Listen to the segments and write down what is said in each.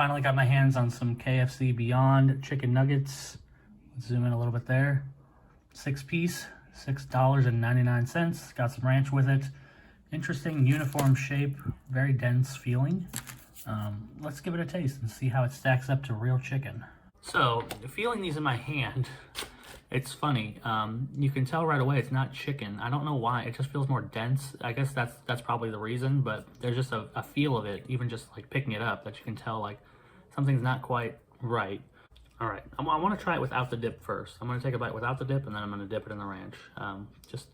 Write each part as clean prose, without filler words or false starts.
finally got my hands on some KFC Beyond chicken nuggets. Let's zoom in a little bit there. 6-piece, $6.99. Got some ranch with it. Interesting uniform shape, very dense feeling. Let's give it a taste and see how it stacks up to real chicken. So, feeling these in my hand, it's funny. You can tell right away it's not chicken. I don't know why. It just feels more dense. I guess that's probably the reason, but there's just a feel of it, even just like picking it up, that you can tell like something's not quite right. All right, I want to try it without the dip first. I'm going to take a bite without the dip, and then I'm going to dip it in the ranch,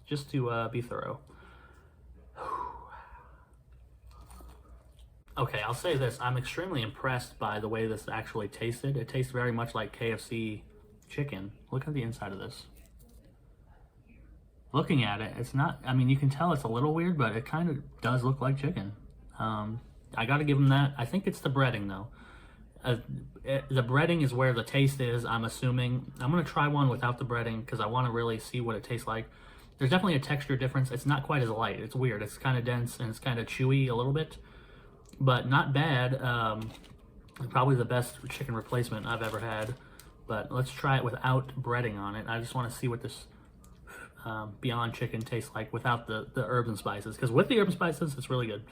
just to be thorough. Okay, I'll say this. I'm extremely impressed by the way this actually tasted. It tastes very much like KFC chicken. Look at the inside of this. Looking at it, it's not, I mean, you can tell it's a little weird, but it kind of does look like chicken. I got to give them that. I think it's the breading, though. The breading is where the taste is, I'm assuming. I'm going to try one without the breading because I want to really see what it tastes like. There's definitely a texture difference. It's not quite as light. It's weird. It's kind of dense and it's kind of chewy a little bit, but not bad. Probably the best chicken replacement I've ever had. But let's try it without breading on it. I just want to see what this Beyond chicken tastes like without the herbs and spices. Because with the herbs and spices, it's really good.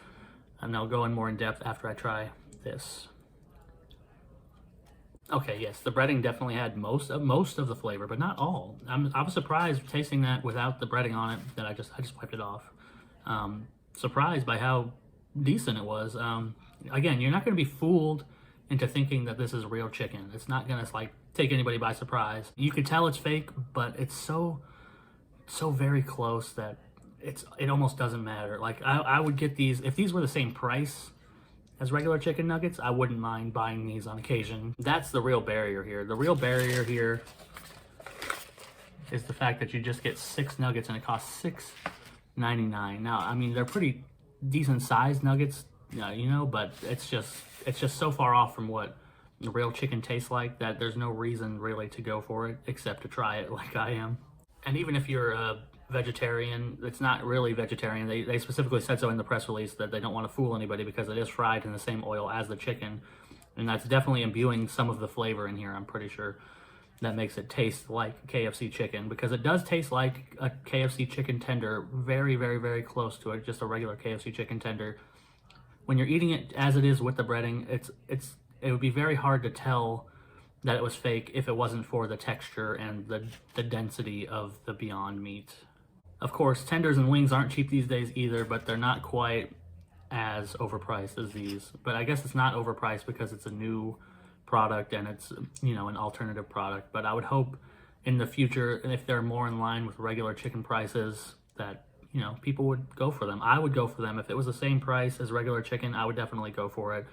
And I'll go in more in depth after I try this. Okay, yes, the breading definitely had most of the flavor, but not all. I was surprised tasting that without the breading on it, that I just wiped it off. Surprised by how decent it was. Again, you're not going to be fooled into thinking that this is real chicken. It's not going to like take anybody by surprise. You could tell it's fake, but it's so very close that it almost doesn't matter. Like I would get these if these were the same price as regular chicken nuggets. I wouldn't mind buying these on occasion. That's the real barrier here. The real barrier here is the fact that you just get 6 nuggets and it costs $6.99. Now, I mean, they're pretty decent sized nuggets, you know, but it's just so far off from what the real chicken tastes like that there's no reason really to go for it except to try it like I am. And even if you're a vegetarian, it's not really vegetarian. They specifically said so in the press release that they don't want to fool anybody because it is fried in the same oil as the chicken. And that's definitely imbuing some of the flavor in here, I'm pretty sure. That makes it taste like KFC chicken, because it does taste like a KFC chicken tender, very, very, very close to it, just a regular KFC chicken tender. When you're eating it as it is with the breading, it would be very hard to tell that it was fake if it wasn't for the texture and the density of the Beyond meat. Of course, tenders and wings aren't cheap these days either, but they're not quite as overpriced as these. But I guess it's not overpriced because it's a new product and it's, you know, an alternative product. But I would hope in the future, if they're more in line with regular chicken prices, that, you know, people would go for them. I would go for them. If it was the same price as regular chicken, I would definitely go for it.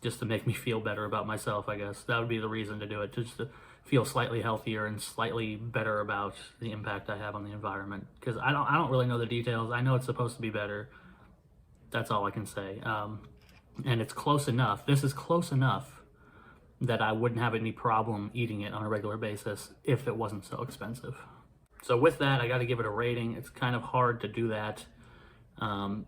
Just to make me feel better about myself, I guess. That would be the reason to do it, just to feel slightly healthier and slightly better about the impact I have on the environment. Because I don't really know the details. I know it's supposed to be better. That's all I can say. And it's close enough. This is close enough that I wouldn't have any problem eating it on a regular basis if it wasn't so expensive. So with that, I got to give it a rating. It's kind of hard to do that.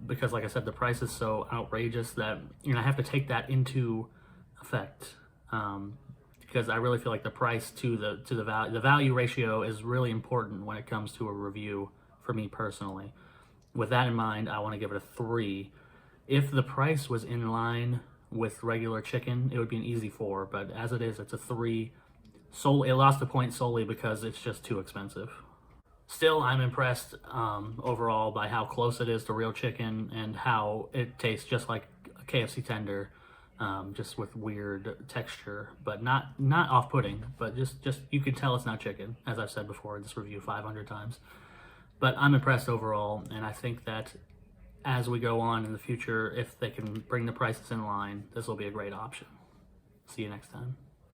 Because like I said, the price is so outrageous that, you know, I have to take that into effect. Because I really feel like the price to the value ratio is really important when it comes to a review for me personally. With that in mind, I want to give it a 3. If the price was in line with regular chicken, it would be an easy 4, but as it is, it's a 3. It lost a point solely because it's just too expensive. Still, I'm impressed overall by how close it is to real chicken and how it tastes just like a KFC tender, just with weird texture, but not off-putting, but just you can tell it's not chicken, as I've said before in this review 500 times. But I'm impressed overall, and I think that as we go on in the future, if they can bring the prices in line, this will be a great option. See you next time.